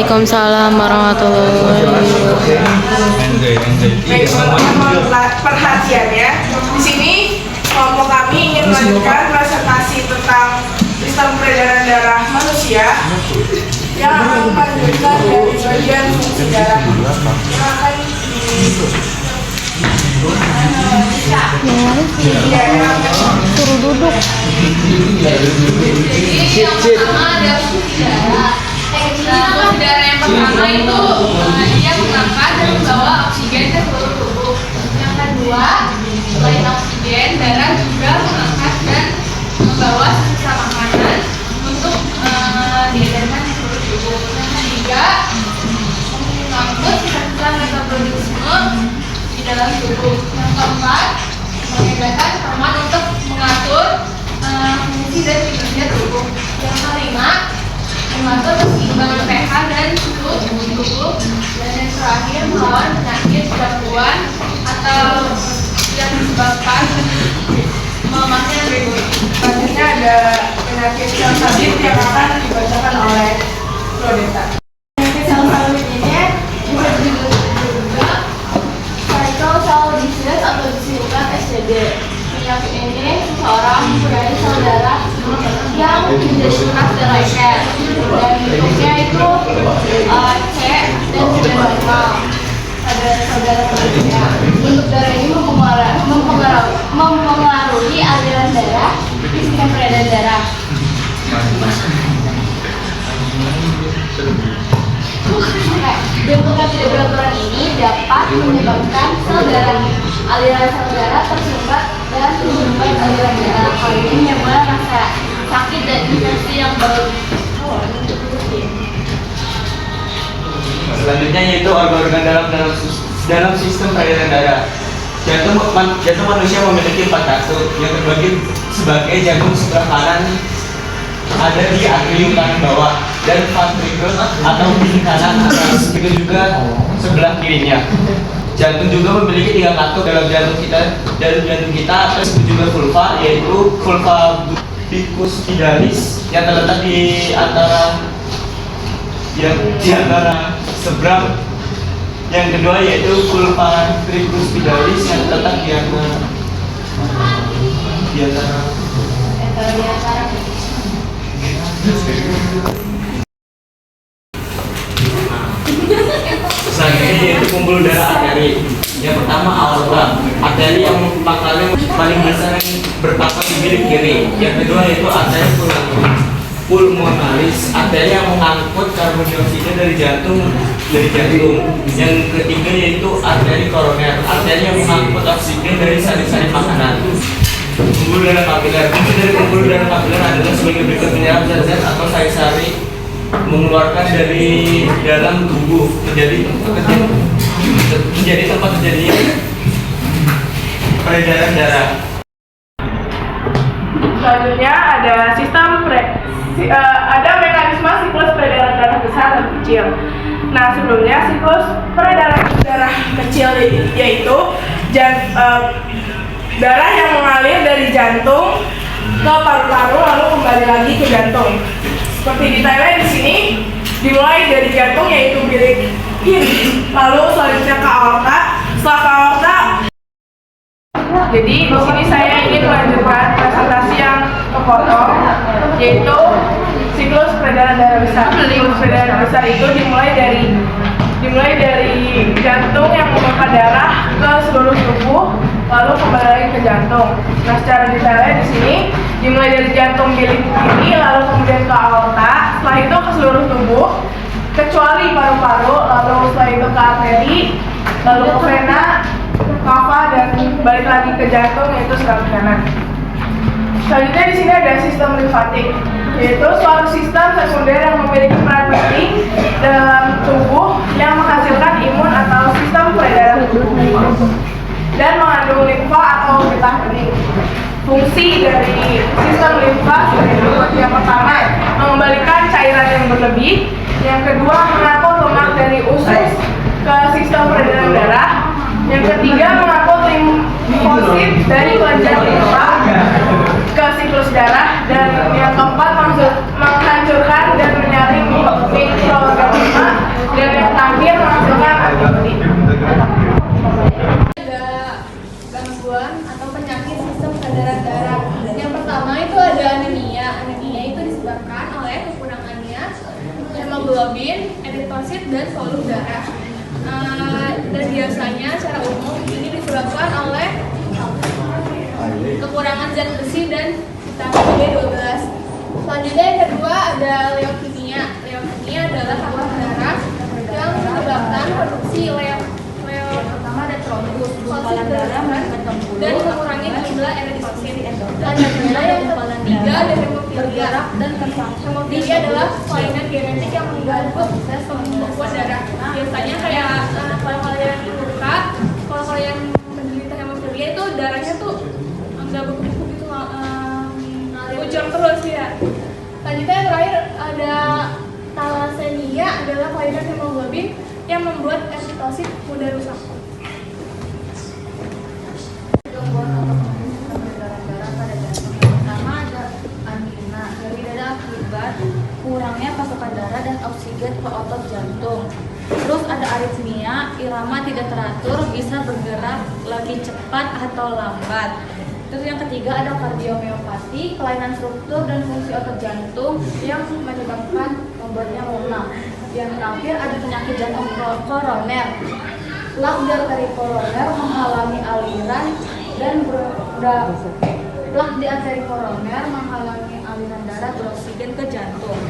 Waalaikumsalam warahmatullahi wabarakatuh. Baik, mohon perhatiannya. Di sini kelompok kami ingin melanjutkan presentasi tentang sistem peredaran darah manusia yang akan melanjutkan dari bagian fungsi darah. Suruh duduk. Jadi yang pertama ada fungsi darah. Fungsi darah yang pertama itu dia mengangkat dan membawa oksigen ke seluruh tubuh. Yang kedua, selain oksigen, darah juga mengangkat dan membawa sisa makanan untuk diedarkan ke seluruh tubuh. Yang ketiga, mengangkut sisa-sisa metabolisme di dalam tubuh. Yang keempat, mengedarkan hormon untuk mengatur fungsi dan kinerja tubuh. Yang kelima, mengatur keseimbangan pH dan suhu tubuh. Dan yang terakhir, melawan penyakit gangguan atau yang disebabkan melemahnya tubuh. Selanjutnya ada penyakit sel sabit yang akan dibacakan oleh Claudeta. Penyakit sel sabit ini juga cycle cell disease atau disingkat SCD. Penyakit ini seseorang mempunyai sel darah yang menjadi bekas darahnya, dan bentuknya itu C dan tidak normal pada sel darah manusia. Bentuk darah ini mempengaruhi aliran darah di sistem peredaran darah. Bentuk yang tidak beraturan ini dapat menyebabkan sel darah aliran sel darah tersumbat dan menyumbat aliran darah. Hal ini menyebabkan rasa sakit dan infeksi yang baru. Selanjutnya yaitu organ-organ dalam sistem peredaran darah. Jantung manusia memiliki 4 kasut yang terbagi sebagai jantung sebelah kanan ada di atrium kanan bawah dan ventricle atau pinggir kanan atas, begitu juga sebelah kirinya. Jantung juga memiliki 3 katup dalam jantung kita tersebut juga vulva, yaitu vulva bicuspidalis yang terletak di antara seberang. Yang kedua yaitu vulva tricuspidalis yang terletak di antara selanjutnya yaitu pembuluh darah arteri. Yang pertama aorta, arteri yang pangkalnya paling besar yang berpangkal di bilik kiri. Yang kedua yaitu arteri pulmonalis, arteri yang mengangkut karbon dioksida dari jantung. Yang ketiga yaitu arteri koroner, arteri yang mengangkut oksigen dari sari-sari makanan. Pembuluh darah kapiler, fungsi dari pembuluh darah kapiler adalah sebagai berikut: menyerap zat-zat atau sari-sari mengeluarkan dari dalam tubuh menjadi tempat terjadinya peredaran darah. Selanjutnya ada ada mekanisme siklus peredaran darah besar dan kecil. Nah, sebelumnya siklus peredaran darah kecil yaitu darah yang mengalir dari jantung ke paru-paru lalu kembali lagi ke jantung. Seperti detailnya di sini, dimulai dari jantung yaitu bilik kiri, lalu selanjutnya ke aorta, setelah ke aorta. Jadi di sini saya ingin melanjutkan presentasi yang kepotong, yaitu siklus peredaran darah besar. Siklus peredaran besar itu dimulai dari jantung yang memompa darah ke seluruh tubuh, lalu kembali lagi ke jantung. Nah, secara detailnya di sini dimulai dari jantung bilik kiri, lalu kemudian ke aorta, setelah itu ke seluruh tubuh, kecuali paru-paru, lalu setelah itu ke arteri, lalu ke vena, kava, dan balik lagi ke jantung, yaitu saraf kanan. Selanjutnya di sini ada sistem limfatik, yaitu suatu sistem sekunder yang memiliki peran penting dalam tubuh yang menghasilkan imun atau sistem peredaran tubuh dan mengandung limfa atau getah bening. Fungsi dari sistem limfa berikut: yang pertama, mengembalikan cairan yang berlebih. Yang kedua, mengangkut lemak dari usus ke sistem peredaran darah. Yang ketiga, mengangkut limfosit dari kelenjar limfa ke siklus darah. Dan yang keempat, menghancurkan dan menyaring mikroorganisme peredaran darah. Yang pertama itu ada anemia. Anemia itu disebabkan oleh kekurangannya hemoglobin, eritrosit, dan poluh darah. Dan biasanya secara umum ini disebabkan oleh kekurangan zat besi dan vitamin B12. Selanjutnya yang kedua ada leukemia. Leukemia adalah kanker darah yang menyebabkan produksi pertama ada trombus, gumpalan darah dan mengurangi jumlah eritrosit. Selanjutnya yang ketiga ada hemofilia. Hemofilia adalah kelainan genetik yang mengganggu proses pembuatan darah. Biasanya kayak kalau yang luka, kalau yang menderita hemofilia itu darahnya tuh nggak beku-beku gitu, bocor terus ya. Selanjutnya yang terakhir ada thalassemia, adalah kelainan hemoglobin yang membuat eritrosit mudah rusak. Gangguan atau peredaran darah pada jantung. Yang pertama ada angina. Nyeri dada akibat kurangnya pasokan darah dan oksigen ke otot jantung. Terus ada aritmia, irama tidak teratur, bisa bergerak lebih cepat atau lambat. Terus yang ketiga ada kardiomiopati, kelainan struktur dan fungsi otot jantung yang menyebabkan membuatnya lemah. Yang terakhir ada penyakit jantung koroner. Plak di arteri koroner menghalangi aliran dan plak di arteri koroner menghalangi aliran darah beroksigen ke jantung.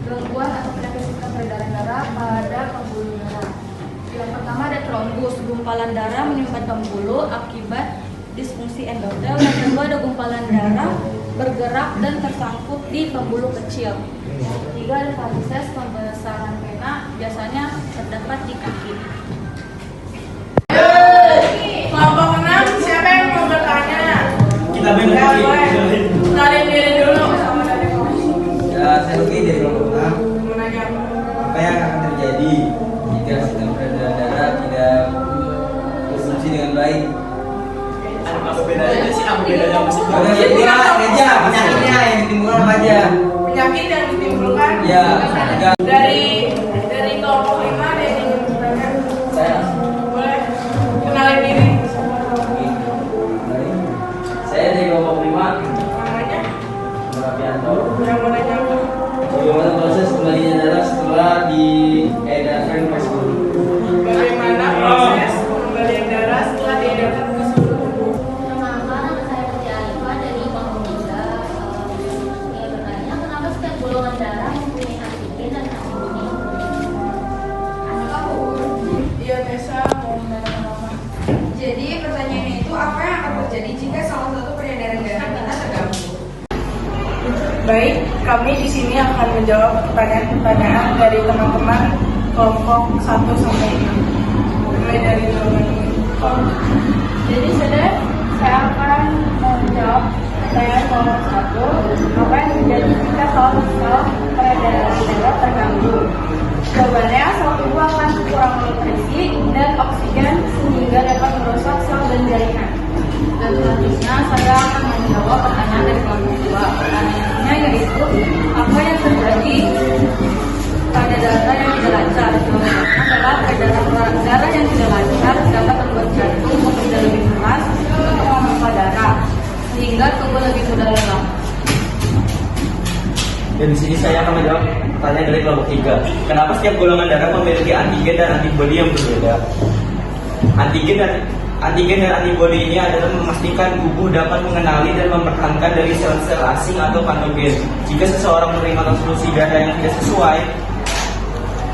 Gangguan atau penyakit sistem peredaran darah pada pembuluh darah. Yang pertama ada trombus, gumpalan darah menyumbat pembuluh akibat disfungsi endotel. Yang kedua ada gumpalan darah bergerak dan tersangkut di pembuluh kecil. Yang ketiga ada varises, pembesaran vena, biasanya terdapat di kaki. Kelompok 6, siapa yang mau bertanya? Kita benar. Kenalin diri dulu sama dari kelas. Ya, saya Luki dari kelompok 6. Mau nanya apa? Apa yang akan terjadi jika sistem peredaran darah tidak berfungsi dengan baik? Apa bedanya sih? Apa bedanya sama sih? Ada kedua aja penyakitnya yang ditimbulkan apa aja? Penyakit yang ditimbulkan? Ya, ada. Dari kelompok 5 ada yang ingin bertanya? Saya. Boleh kenalin diri. Saya dari kelompok 5. Namanya? Merapianto. Yang mau nanya apa? Bagaimana proses kembalinya darah setelah diedarkan ke seluruh tubuh? Bagaimana proses pengembalian darah setelah diedarkan ke seluruh tubuh? Pertama, nama saya Putri Alifah dari kelompok 3. Ia bertanya kenapa setiap golongan darah mempunyai antigen dan antibodi. Iya, Nesa mau menanyakan apa? Jadi pertanyaannya itu apa yang akan terjadi jika salah satu peredaran darah kita terganggu? Baik, kami di sini akan menjawab pertanyaan-pertanyaan dari teman-teman kelompok 1 sampai 6. Mulai dari jawaban ini. Jadi saya akan menjawab pertanyaan kelompok 1. Apa yang terjadi jika sel peredaran darah terganggu? Jawabannya, sel tubuh akan kurang nutrisi dan oksigen sehingga dapat merusak sel dan jaringan. Dan selanjutnya saya akan menjawab pertanyaan dari kelompok 2. Pertanyaannya yaitu apa yang terjadi pada darah yang tidak lancar? Jawabannya adalah peredaran darah yang tidak lancar dapat membuat jantung bekerja lebih keras untuk memompa darah sehingga tubuh lebih mudah lelah. Dan di sini saya akan menjawab pertanyaan dari kelompok 3. Kenapa setiap golongan darah memiliki antigen dan antibodi yang berbeda? Antigen dan antibodi ini adalah memastikan tubuh dapat mengenali dan mempertahankan dari sel-sel asing atau patogen. Jika seseorang menerima transfusi darah yang tidak sesuai,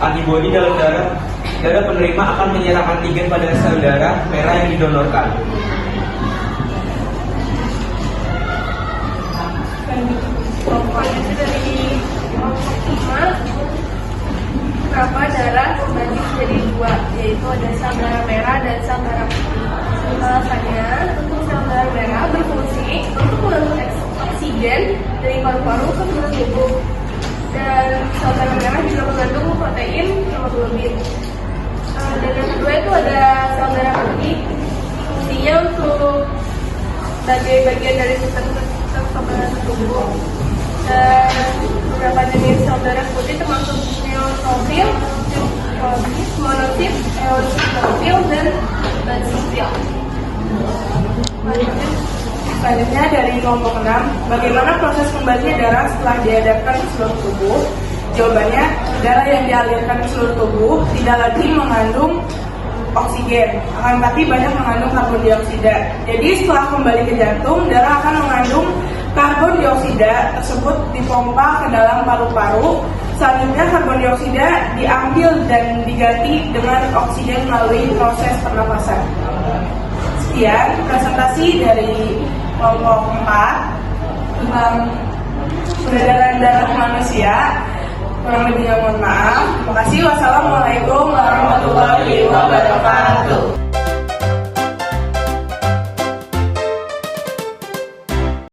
antibodi dalam darah penerima akan menyerang antigen pada sel darah merah yang didonorkan. Kelompoknya dari kelompok 5, kenapa darah terbagi menjadi 2, yaitu ada sel darah merah dan sel darah putih. Alasannya, untuk sel darah merah berfungsi untuk mengangkut oksigen dari paru-paru ke seluruh tubuh, dan sel darah merah juga mengandung protein hemoglobin. Dan yang kedua itu ada sel darah putih, fungsinya untuk sebagai bagian dari sistem kekebalan tubuh. Dan beberapa jenis sel darah putih termasuk neutrofil, monosit, eosinofil, dan basophil. Selanjutnya dari kelompok 6, bagaimana proses kembalinya darah setelah diedarkan ke seluruh tubuh? Jawabannya, darah yang dialirkan ke seluruh tubuh tidak lagi mengandung oksigen, akan tapi banyak mengandung karbon dioksida. Jadi setelah kembali ke jantung, darah akan mengandung karbon dioksida tersebut dipompa ke dalam paru-paru. Selanjutnya karbon dioksida diambil dan diganti dengan oksigen melalui proses pernapasan. Sekian presentasi dari kelompok 4 tentang peredaran darah manusia. Kurang lebihnya mohon maaf. Terima kasih. Wassalamualaikum warahmatullahi wabarakatuh.